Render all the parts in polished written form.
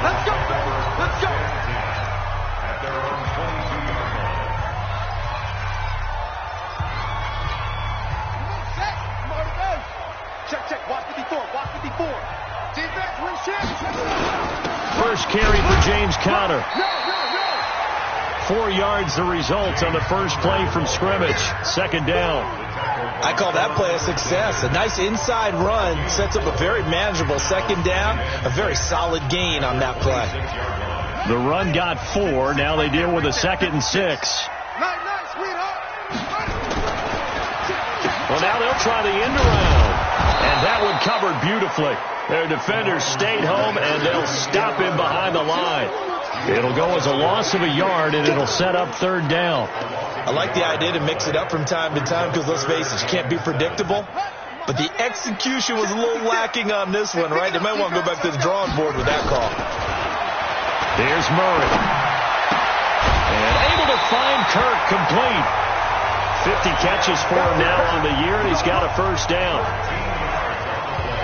Let's go, baby. Let's go. At their own 22-yard line. Set. Come on, go. Check, check. Watch 54. Watch 54. Defense, we First carry for James Conner. No. 4 yards the result on the first play from scrimmage. Second down. I call that play a success. A nice inside run sets up a very manageable second down. A very solid gain on that play. The run got 4. Now they deal with a 2nd and 6. Nice, sweetheart. Well, now they'll try the end around. And that one covered beautifully. Their defenders stayed home, and they'll stop him behind the line. It'll go as a loss of a yard, and it'll set up third down. I like the idea to mix it up from time to time because, let's face it, you can't be predictable. But the execution was a little lacking on this one, right? They might want to go back to the drawing board with that call. There's Murray. And able to find Kirk complete. 50 catches for him now on the year, and he's got a first down.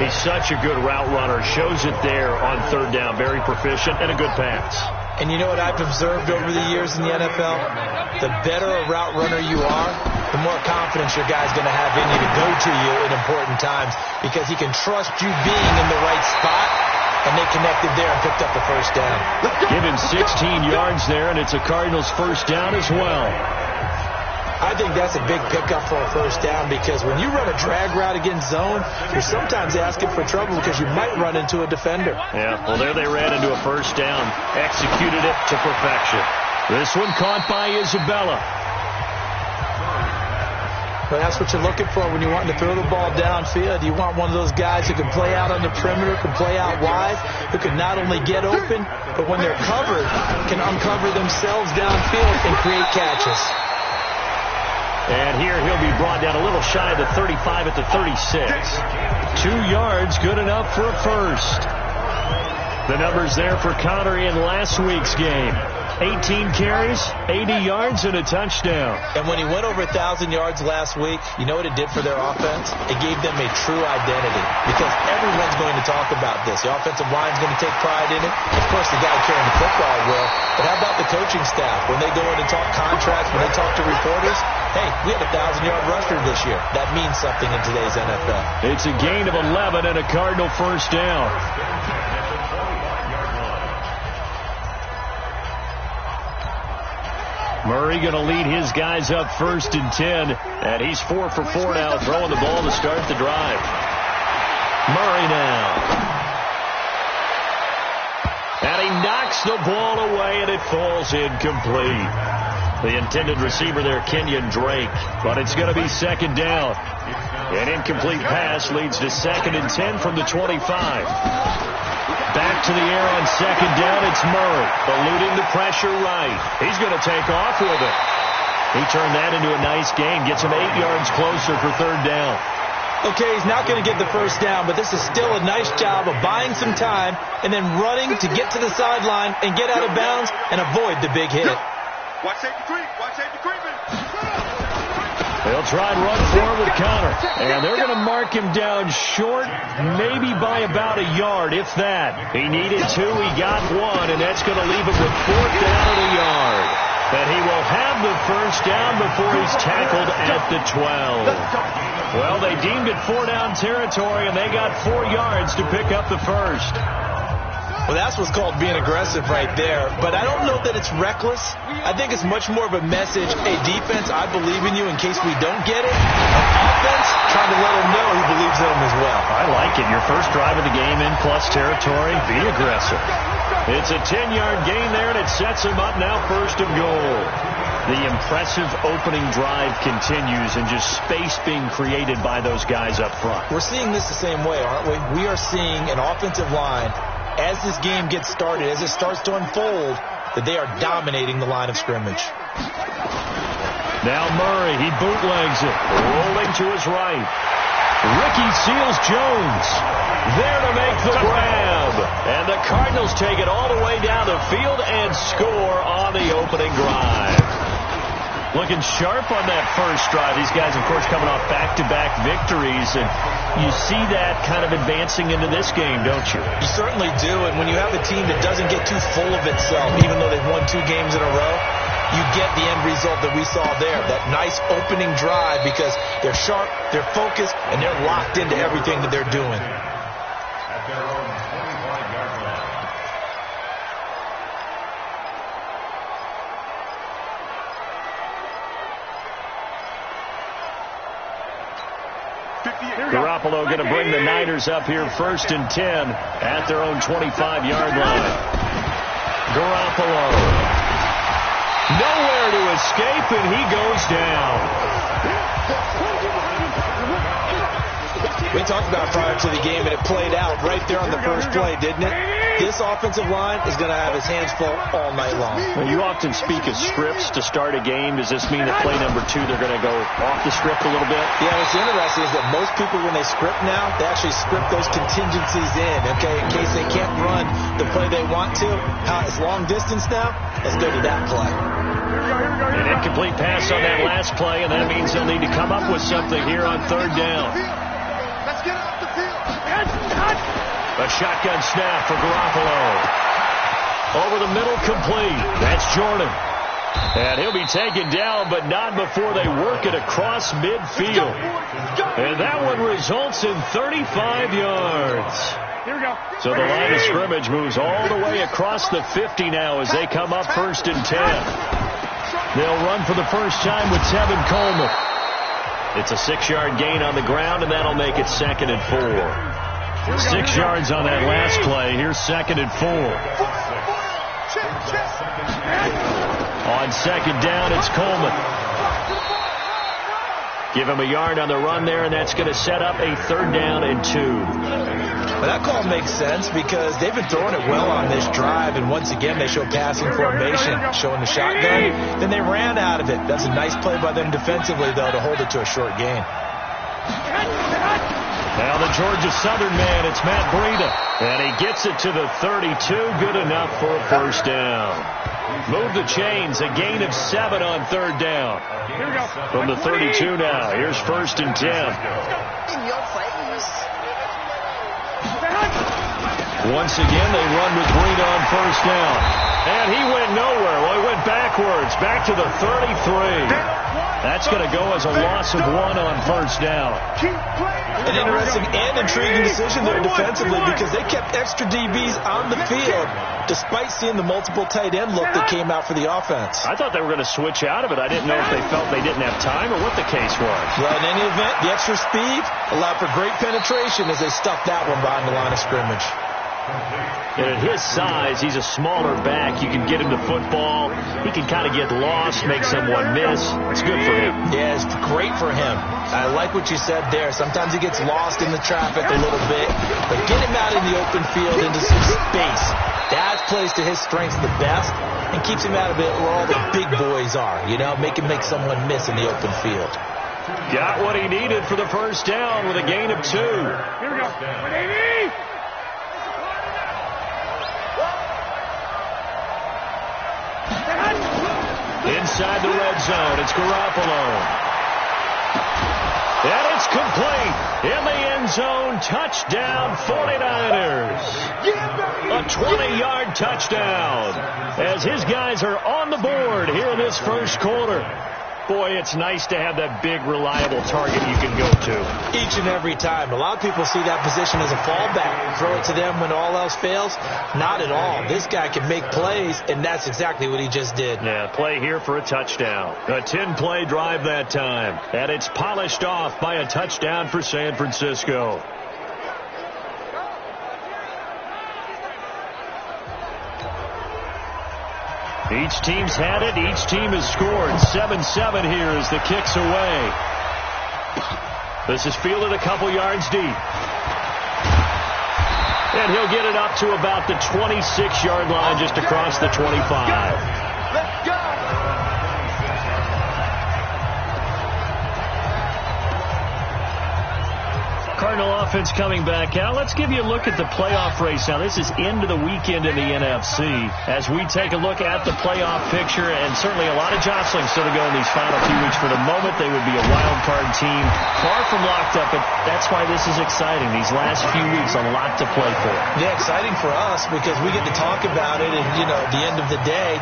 He's such a good route runner. Shows it there on third down. Very proficient and a good pass. And you know what I've observed over the years in the NFL? The better a route runner you are, the more confidence your guy's going to have in you to go to you in important times because he can trust you being in the right spot, and they connected there and picked up the first down. Give him 16 yards there, and it's a Cardinals first down as well. I think that's a big pickup for a first down because when you run a drag route against zone, you're sometimes asking for trouble because you might run into a defender. Yeah, well, there they ran into a first down. Executed it to perfection. This one caught by Isabella. Well, that's what you're looking for when you want to throw the ball downfield. You want one of those guys who can play out on the perimeter, can play out wide, who can not only get open, but when they're covered, can uncover themselves downfield and create catches. And here he'll be brought down a little shy of the 35 at the 36. 2 yards, good enough for a first. The numbers there for Conner in last week's game. 18 carries, 80 yards, and a touchdown. And when he went over 1,000 yards last week, you know what it did for their offense? It gave them a true identity because everyone's going to talk about this. The offensive line's going to take pride in it. Of course, the guy carrying the football will. But how about the coaching staff? When they go in and talk contracts, when they talk to reporters, hey, we had a 1,000-yard rusher this year. That means something in today's NFL. It's a gain of 11 and a Cardinal first down. Murray going to lead his guys up 1st and 10, and he's 4 for 4 now, throwing the ball to start the drive. Murray now. And he knocks the ball away, and it falls incomplete. The intended receiver there, Kenyon Drake, but it's going to be 2nd down. An incomplete pass leads to 2nd and 10 from the 25. Back to the air on 2nd down, it's Murray, eluding the pressure right. He's going to take off with it. He turned that into a nice gain, gets him 8 yards closer for 3rd down. Okay, he's not going to get the first down, but this is still a nice job of buying some time and then running to get to the sideline and get out of bounds and avoid the big hit. Watch safety creep. Watch safety creeping. They'll try and run forward with Conner. And they're going to mark him down short, maybe by about a yard, if that. He needed 2, he got 1, and that's going to leave him with 4th down and a yard. And he will have the first down before he's tackled at the 12. Well, they deemed it 4-down territory, and they got 4 yards to pick up the first. Well, that's what's called being aggressive right there. But I don't know that it's reckless. I think it's much more of a message. Hey, defense, I believe in you in case we don't get it. And offense, trying to let them know he believes in them as well. I like it. Your first drive of the game in plus territory. Be aggressive. It's a 10-yard gain there, and it sets him up now 1st and goal. The impressive opening drive continues, and just space being created by those guys up front. We're seeing this the same way, aren't we? We are seeing an offensive line, as this game gets started, as it starts to unfold, that they are dominating the line of scrimmage. Now Murray, he bootlegs it, rolling to his right. Ricky Seals-Jones there to make the grab. And the Cardinals take it all the way down the field and score on the opening drive. Looking sharp on that first drive. These guys, of course, coming off back-to-back victories. And you see that kind of advancing into this game, don't you? You certainly do, and when you have a team that doesn't get too full of itself, even though they've won 2 games in a row, you get the end result that we saw there, that nice opening drive, because they're sharp, they're focused, and they're locked into everything that they're doing. At their own 25-yard line. Garoppolo going to bring the Niners up here 1st and 10 at their own 25-yard line. Garoppolo. Nowhere to escape, and he goes down. We talked about prior to the game, and it played out right there on the first play, didn't it? This offensive line is going to have his hands full all night long. Well, you often speak of scripts to start a game. Does this mean that play number 2, they're going to go off the script a little bit? Yeah, what's interesting is that most people, when they script now, they actually script those contingencies in, okay, in case they can't run the play they want to. It's long distance now. Let's go to that play. An incomplete pass on that last play, and that means they'll need to come up with something here on 3rd down. Let's get off the field. A shotgun snap for Garoppolo. Over the middle, complete. That's Jordan. And he'll be taken down, but not before they work it across midfield. And that one results in 35 yards. Here we go. So the line of scrimmage moves all the way across the 50 now as they come up 1st and 10. They'll run for the first time with Tevin Coleman. It's a 6-yard gain on the ground, and that'll make it 2nd and 4. 6 yards on that last play. Here's 2nd and 4. On 2nd down, it's Coleman. Give him a yard on the run there, and that's going to set up a 3rd down and 2. But that call makes sense because they've been throwing it well on this drive, and once again they show passing formation, showing the shotgun. Then they ran out of it. That's a nice play by them defensively, though, to hold it to a short gain. Now the Georgia Southern man, it's Matt Breida. And he gets it to the 32. Good enough for a 1st down. Move the chains. A gain of 7 on 3rd down. Here we go. From the 32 now. Here's 1st and 10. In your face. Once again, they run with Breida on 1st down. And he went nowhere. Well, he went backwards. Back to the 33. That's going to go as a loss of 1 on 1st down. An interesting and intriguing decision there defensively because they kept extra DBs on the field despite seeing the multiple tight end look that came out for the offense. I thought they were going to switch out of it. I didn't know if they felt they didn't have time or what the case was. Well, in any event, the extra speed allowed for great penetration as they stuffed that one behind the line of scrimmage. And at his size, he's a smaller back. You can get him to football. He can kind of get lost, make someone miss. It's good for him. Yeah, it's great for him. I like what you said there. Sometimes he gets lost in the traffic a little bit, but get him out in the open field into some space. That plays to his strengths the best and keeps him out of it where all the big boys are. You know, make someone miss in the open field. Got what he needed for the 1st down with a gain of 2. Here we go. Inside the red zone, it's Garoppolo. And it's complete. In the end zone, touchdown 49ers. A 20-yard touchdown as his guys are on the board here in this 1st quarter. Boy, it's nice to have that big, reliable target you can go to. Each and every time. A lot of people see that position as a fallback. Throw it to them when all else fails. Not at all. This guy can make plays, and that's exactly what he just did. Yeah, play here for a touchdown. A 10-play drive that time. And it's polished off by a touchdown for San Francisco. Each team's had it. Each team has scored. 7-7 here as the kick's away. This is fielded a couple yards deep. And he'll get it up to about the 26-yard line just across the 25. Let's go. Cardinal offense coming back out. Let's give you a look at the playoff race now. This is into the weekend in the NFC. As we take a look at the playoff picture, and certainly a lot of jostling still to go in these final few weeks. For the moment, they would be a wild card team, far from locked up, but that's why this is exciting. These last few weeks, a lot to play for. Yeah, exciting for us because we get to talk about it, and, you know, at the end of the day,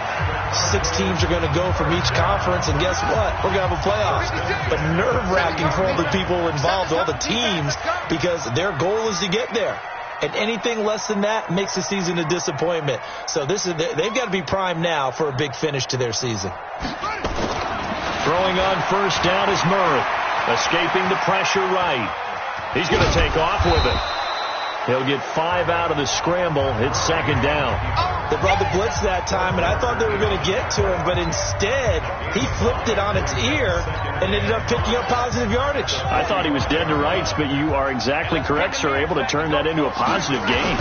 6 teams are going to go from each conference, and guess what? We're going to have a playoffs. But nerve-wracking for all the people involved, all the teams, because their goal is to get there. And anything less than that makes the season a disappointment. So they've got to be primed now for a big finish to their season. Throwing on first down is Murray. Escaping the pressure right. He's going to take off with it. He'll get 5 out of the scramble. It's second down. They brought the blitz that time, and I thought they were going to get to him, but instead he flipped it on its ear and ended up picking up positive yardage. I thought he was dead to rights, but you are exactly correct, sir. Able to turn that into a positive gain.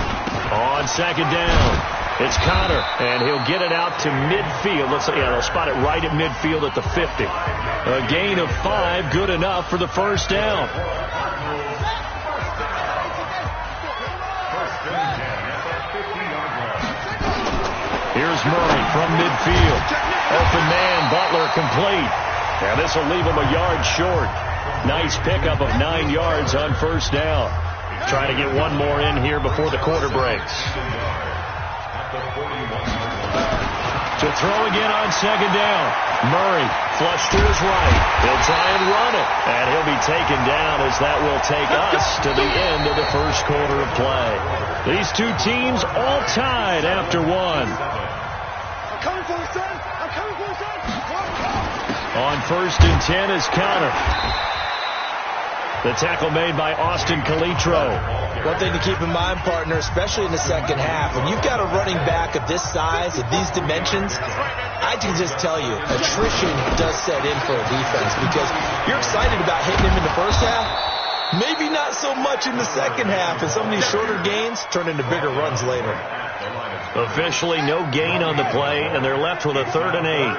On second down, it's Connor, and he'll get it out to midfield. They'll spot it right at midfield at the 50. A gain of 5, good enough for the first down. Here's Murray from midfield. Open man, Butler complete. And this will leave him a yard short. Nice pickup of 9 yards on first down. Trying to get one more in here before the quarter breaks. To throw again on second down. Murray flush to his right. He'll try and run it. And he'll be taken down as that will take us to the end of the first quarter of play. These two teams all tied after one. On first and 10 is Connor. The tackle made by Austin Calitro. One thing to keep in mind, partner, especially in the second half, when you've got a running back of this size, of these dimensions, I can just tell you, attrition does set in for a defense because you're excited about hitting him in the first half. Maybe not so much in the second half, and some of these shorter gains turn into bigger runs later. Officially no gain on the play, and they're left with a 3rd and 8.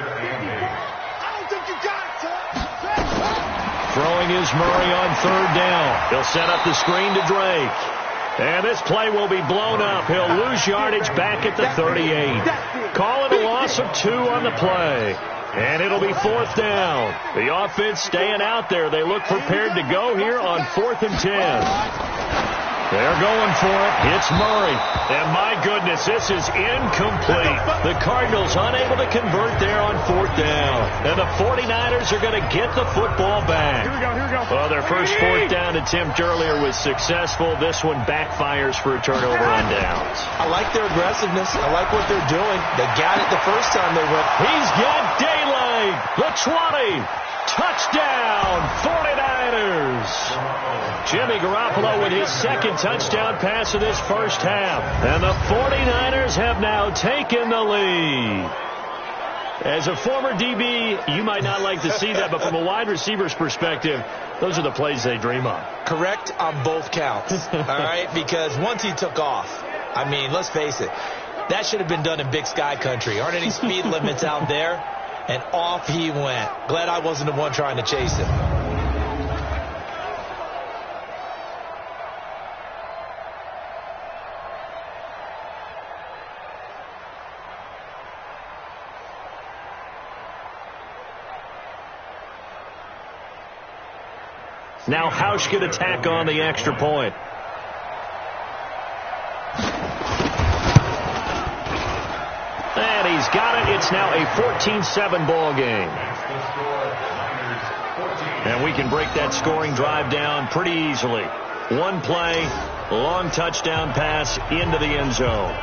Throwing is Murray on 3rd down. He'll set up the screen to Drake. And this play will be blown up. He'll lose yardage back at the 38. Call it a loss of 2 on the play. And it'll be 4th down. The offense staying out there. They look prepared to go here on 4th and 10. They're going for it. It's Murray. And my goodness, this is incomplete. The Cardinals unable to convert there on 4th down. And the 49ers are going to get the football back. Here we go. Well, their first 4th down attempt earlier was successful. This one backfires for a turnover on downs. I like their aggressiveness. I like what they're doing. They got it the first time they went. He's got daylight. The 20. Touchdown, 49ers. Jimmy Garoppolo with his 2nd touchdown pass of this first half. And the 49ers have now taken the lead. As a former DB, you might not like to see that, but from a wide receiver's perspective, those are the plays they dream of. Correct on both counts, all right? Because once he took off, I mean, let's face it, that should have been done in Big Sky country. Aren't any speed limits out there? And off he went. Glad I wasn't the one trying to chase him. Now Hausch could attack on the extra point. And he's got it. It's now a 14-7 ball game. And we can break that scoring drive down pretty easily. One play, long touchdown pass into the end zone.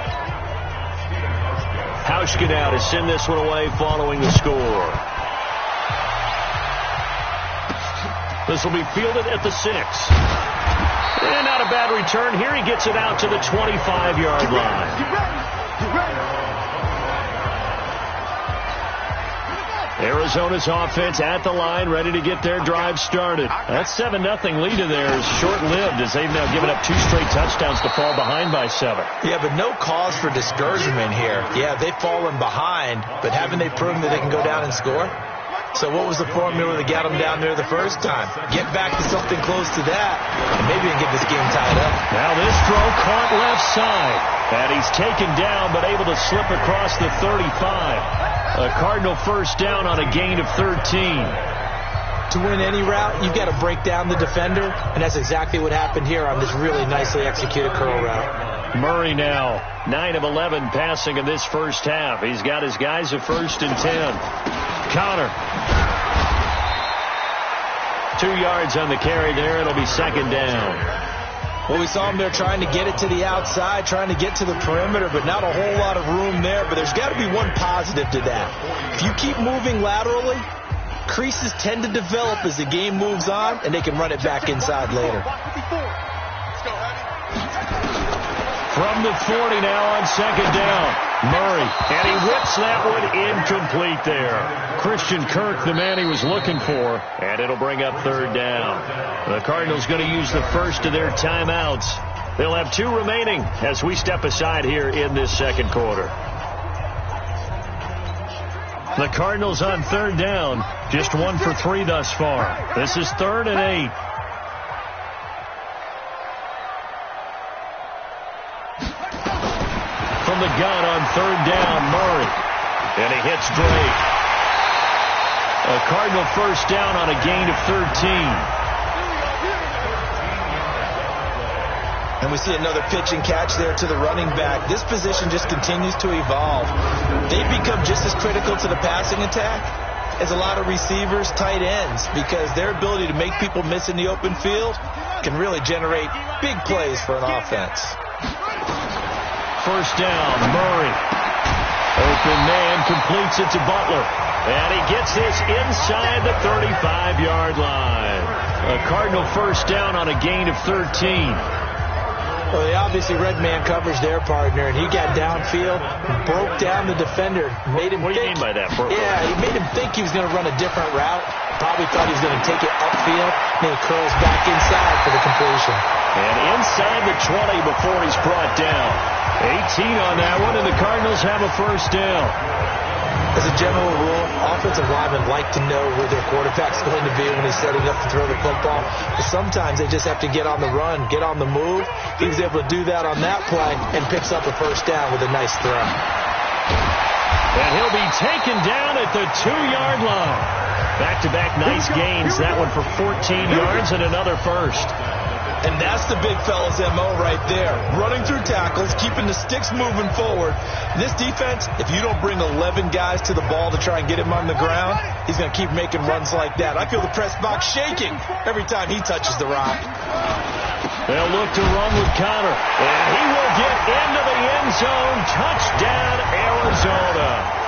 Hausch now to send this one away following the score. This will be fielded at the 6. And not a bad return. Here he gets it out to the 25-yard line. Arizona's offense at the line, ready to get their drive started. That 7-0 lead of theirs short-lived as they've now given up 2 straight touchdowns to fall behind by 7. Yeah, but no cause for discouragement here. Yeah, they've fallen behind, but haven't they proven that they can go down and score? So what was the formula that got him down there the first time? Get back to something close to that, and maybe get this game tied up. Now this throw caught left side. And he's taken down, but able to slip across the 35. A Cardinal first down on a gain of 13. To win any route, you've got to break down the defender, and that's exactly what happened here on this really nicely executed curl route. Murray now, 9 of 11 passing in this first half. He's got his guys at 1st and 10. Connor. 2 yards on the carry there. It'll be 2nd down. Well, we saw him there trying to get it to the outside, trying to get to the perimeter, but not a whole lot of room there. But there's got to be one positive to that. If you keep moving laterally, creases tend to develop as the game moves on, and they can run it back inside later. From the 40 now on 2nd down. Murray, and he whips that one incomplete there. Christian Kirk, the man he was looking for, and it'll bring up 3rd down. The Cardinals going to use the first of their timeouts. They'll have 2 remaining as we step aside here in this 2nd quarter. The Cardinals on 3rd down, just 1 for 3 thus far. This is 3rd and 8. From the gun on 3rd down, Murray. And he hits Drake. A Cardinal first down on a gain of 13. And we see another pitch and catch there to the running back. This position just continues to evolve. They've become just as critical to the passing attack as a lot of receivers, tight ends, because their ability to make people miss in the open field can really generate big plays for an offense. First down, Murray. Open man completes it to Butler. And he gets this inside the 35-yard line. A Cardinal first down on a gain of 13. Well, they obviously read man coverage their partner, and he got downfield, broke down the defender, made him What do you mean by that, bro? Yeah, he made him think he was going to run a different route. Probably thought he was going to take it upfield, and then he curls back inside for the completion. And inside the 20 before he's brought down. 18 on that one, and the Cardinals have a first down. As a general rule, offensive linemen like to know where their quarterback's going to be when he's setting up to throw the football. But sometimes they just have to get on the run, get on the move. He was able to do that on that play and picks up a first down with a nice throw. And he'll be taken down at the 2-yard line. Back-to-back nice gains. That one for 14 yards and another first. And that's the big fella's M.O. right there. Running through tackles, keeping the sticks moving forward. This defense, if you don't bring 11 guys to the ball to try and get him on the ground, he's going to keep making runs like that. I feel the press box shaking every time he touches the rock. They'll look to run with Connor. And he will get into the end zone. Touchdown, Arizona.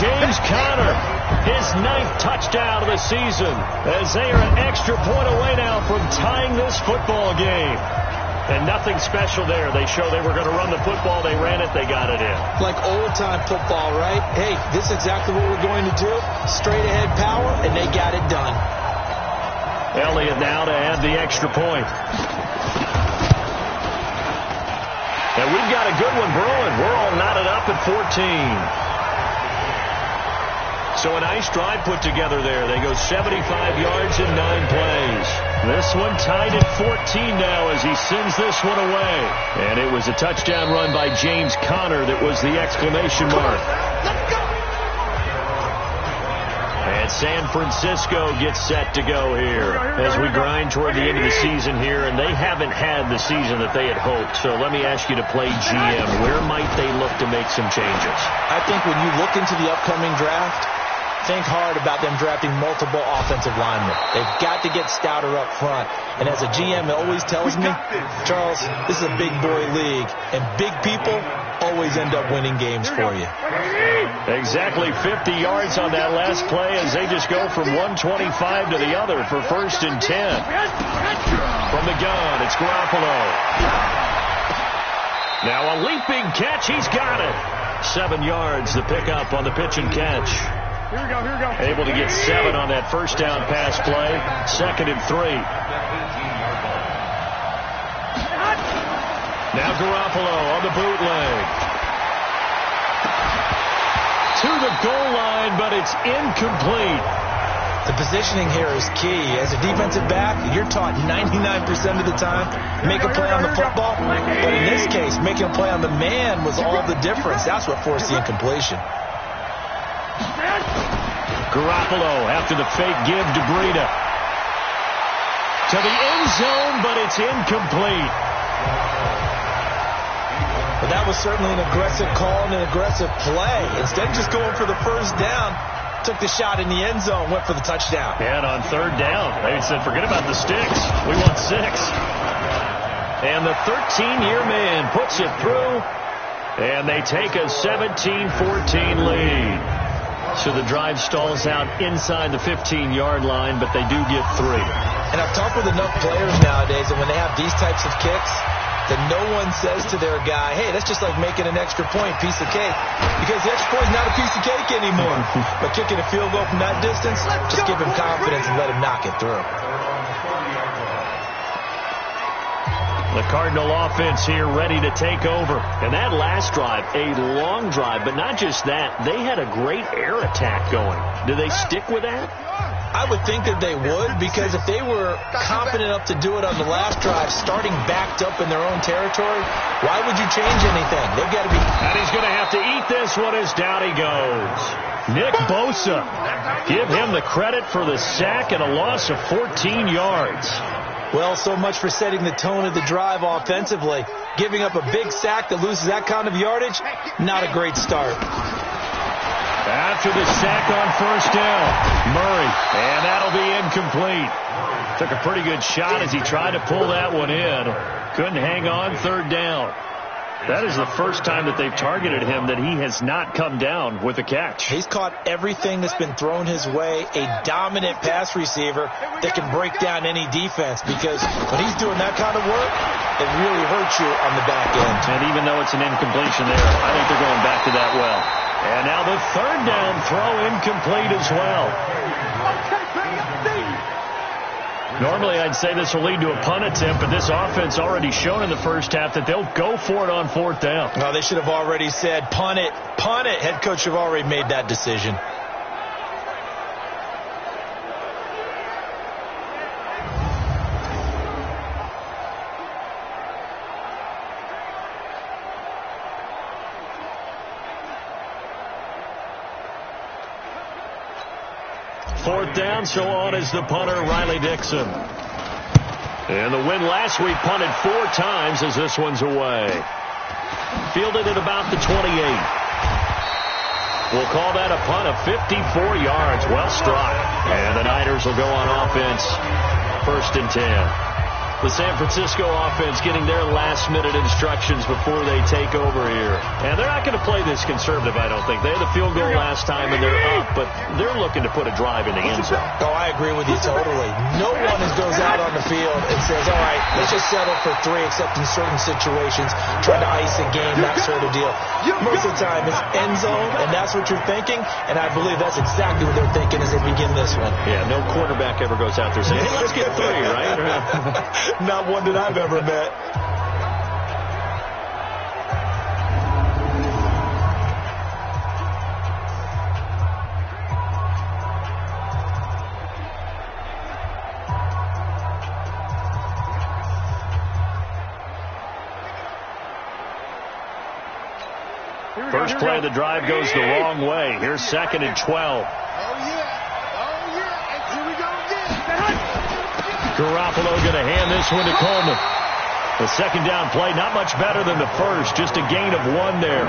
James Conner, his 9th touchdown of the season, as they are an extra point away now from tying this football game. And nothing special there. They show they were going to run the football. They ran it. They got it in. Like old-time football, right? Hey, this is exactly what we're going to do. Straight-ahead power, and they got it done. Elliott now to add the extra point. And we've got a good one brewing. We're all knotted up at 14. So a nice drive put together there. They go 75 yards in 9 plays. This one tied at 14 now as he sends this one away. And it was a touchdown run by James Conner that was the exclamation mark. And San Francisco gets set to go here as we grind toward the end of the season here. And they haven't had the season that they had hoped. So let me ask you to play GM. Where might they look to make some changes? I think when you look into the upcoming draft, think hard about them drafting multiple offensive linemen. They've got to get stouter up front. And as a GM, it always tells me, Charles, this is a big boy league, and big people always end up winning games for you. Exactly 50 yards on that last play as they just go from 125 to the other for 1st and 10. From the gun, it's Garoppolo. Now a leaping catch. He's got it. 7 yards the pickup on the pitch and catch. Here we go. Able to get 7 on that first down pass play. 2nd and 3. Now Garoppolo on the bootleg. To the goal line, but it's incomplete. The positioning here is key. As a defensive back, you're taught 99% of the time, make a play on the football. But in this case, making a play on the man was all the difference. That's what forced the incompletion. Garoppolo after the fake give to Breida. To the end zone, but it's incomplete. But that was certainly an aggressive call and an aggressive play. Instead of just going for the first down, took the shot in the end zone, went for the touchdown. And on third down, they said, forget about the sticks. We want 6. And the 13-year man puts it through, and they take a 17-14 lead. So the drive stalls out inside the 15-yard line, but they do get 3. And I've talked with enough players nowadays, and when they have these types of kicks, that no one says to their guy, hey, that's just like making an extra point, piece of cake. Because the extra point is not a piece of cake anymore. But kicking a field goal from that distance, just give him confidence and let him knock it through. The Cardinal offense here ready to take over. And that last drive, a long drive, but not just that, they had a great air attack going. Do they stick with that? I would think that they would, because if they were confident enough to do it on the last drive, starting backed up in their own territory, why would you change anything? They've got to be... And he's going to have to eat this one as down he goes. Nick Bosa. Give him the credit for the sack and a loss of 14 yards. Well, so much for setting the tone of the drive offensively. Giving up a big sack that loses that kind of yardage, not a great start. After the sack on first down, Murray, and that'll be incomplete. Took a pretty good shot as he tried to pull that one in. Couldn't hang on third down. That is the first time that they've targeted him that he has not come down with a catch. He's caught everything that's been thrown his way. A dominant pass receiver that can break down any defense, because when he's doing that kind of work, it really hurts you on the back end. And even though it's an incompletion there, I think they're going back to that well. And now the third down throw incomplete as well. Normally, I'd say this will lead to a punt attempt, but this offense already shown in the first half that they'll go for it on fourth down. No, they should have already said, punt it, punt it. Head coach should have already made that decision. Fourth down, so on is the punter, Riley Dixon. And the win last week punted 4 times as this one's away. Fielded at about the 28. We'll call that a punt of 54 yards. Well struck. And the Niners will go on offense. 1st and 10. The San Francisco offense getting their last-minute instructions before they take over here. And they're not going to play this conservative, I don't think. They had a field goal last time, and they're up, but they're looking to put a drive in the end zone. Oh, I agree with you totally. No one goes out on the field and says, all right, let's just settle for 3, except in certain situations, trying to ice a game, that sort of deal. Most of the time, it's end zone, and that's what you're thinking, and I believe that's exactly what they're thinking as they begin this one. Yeah, no quarterback ever goes out there saying, hey, let's get 3, right? Not one that I've ever met. First play of the drive goes the wrong way. Here's 2nd and 12. Garoppolo going to hand this one to Coleman. The second down play, not much better than the first, just a gain of 1 there.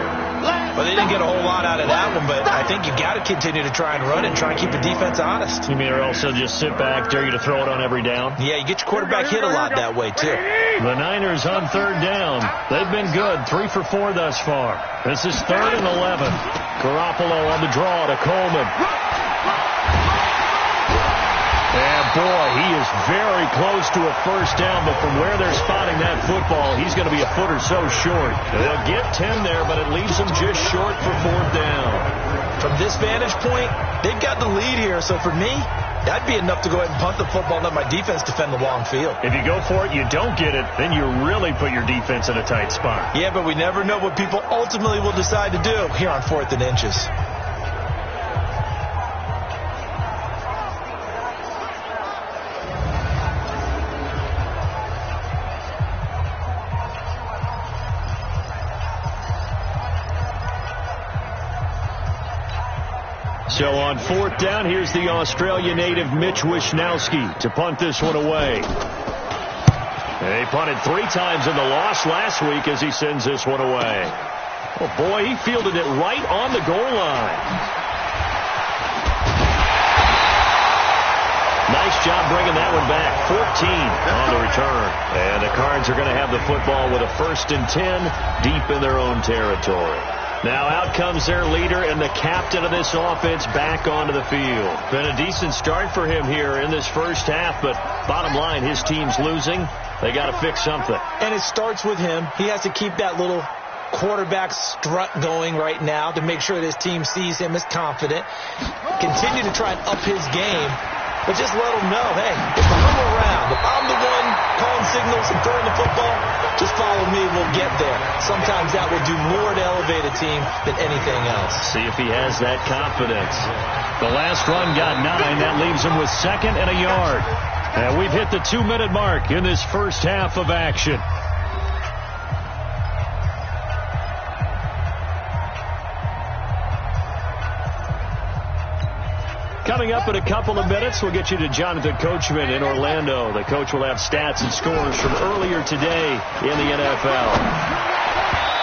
Well, they didn't get a whole lot out of that one, but I think you got to continue to try and run and try and keep the defense honest. You mean or also just sit back, dare you to throw it on every down? Yeah, you get your quarterback hit a lot that way, too. The Niners on 3rd down. They've been good, 3 for 4 thus far. This is 3rd and 11. Garoppolo on the draw to Coleman. And boy, he is very close to a first down, but from where they're spotting that football, he's going to be a foot or so short. They'll get 10 there, but it leaves them just short for 4th down. From this vantage point, they've got the lead here, so for me, that'd be enough to go ahead and punt the football and let my defense defend the long field. If you go for it, you don't get it, then you really put your defense in a tight spot. Yeah, but we never know what people ultimately will decide to do here on 4th and inches. So on fourth down, here's the Australia native Mitch Wishnowsky to punt this one away. They punted 3 times in the loss last week as he sends this one away. Oh, boy, he fielded it right on the goal line. Nice job bringing that one back. 14 on the return. And the Cards are going to have the football with a 1st and 10 deep in their own territory. Now out comes their leader and the captain of this offense back onto the field. Been a decent start for him here in this first half, but bottom line, his team's losing. They got to fix something. And it starts with him. He has to keep that little quarterback strut going right now to make sure that his team sees him as confident. Continue to try and up his game, but just let him know, hey, if I'm around, if I'm the one calling signals and throwing the football, just follow me, we'll get there. Sometimes that will do more to elevate a team than anything else. See if he has that confidence. The last run got 9. That leaves him with 2nd and a yard. And we've hit the 2-minute mark in this first half of action. Coming up in a couple of minutes, we'll get you to Jonathan Coachman in Orlando. The coach will have stats and scores from earlier today in the NFL.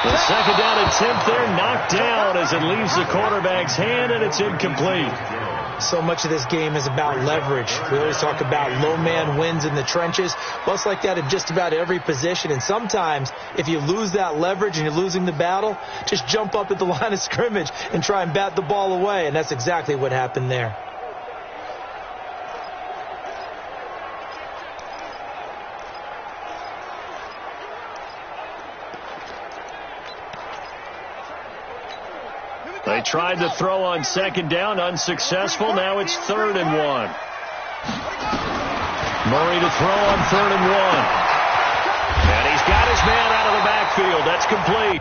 The 2nd down attempt there knocked down as it leaves the quarterback's hand, and it's incomplete. So much of this game is about leverage. We always talk about low man wins in the trenches. Well, it's like that in just about every position. And sometimes if you lose that leverage and you're losing the battle, just jump up at the line of scrimmage and try and bat the ball away. And that's exactly what happened there. They tried to throw on 2nd down, unsuccessful. Now it's 3rd and 1. Murray to throw on 3rd and 1. And he's got his man out of the backfield. That's complete.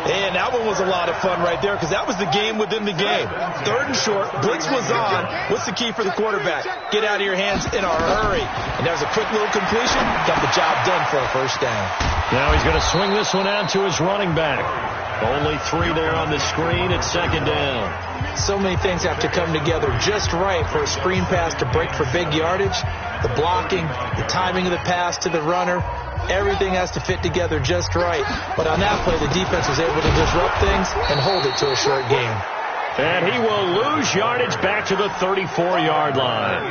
And that one was a lot of fun right there because that was the game within the game. 3rd and short, blitz was on. What's the key for the quarterback? Get out of your hands in a hurry. And that was a quick little completion. Got the job done for a 1st down. Now he's going to swing this one out to his running back. Only 3 there on the screen at second down. So many things have to come together just right for a screen pass to break for big yardage. The blocking, the timing of the pass to the runner, everything has to fit together just right. But on that play, the defense was able to disrupt things and hold it to a short gain. And he will lose yardage back to the 34-yard line.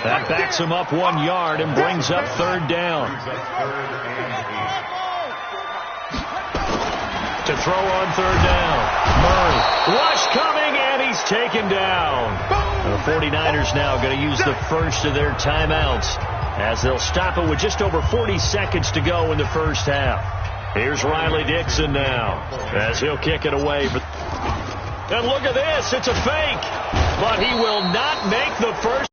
That backs him up 1 yard and brings up third down. To throw on third down. Murray. Rush coming, and he's taken down. The 49ers now going to use the first of their timeouts as they'll stop it with just over 40 seconds to go in the first half. Here's Riley Dixon now as he'll kick it away. And look at this. It's a fake. But he will not make the first.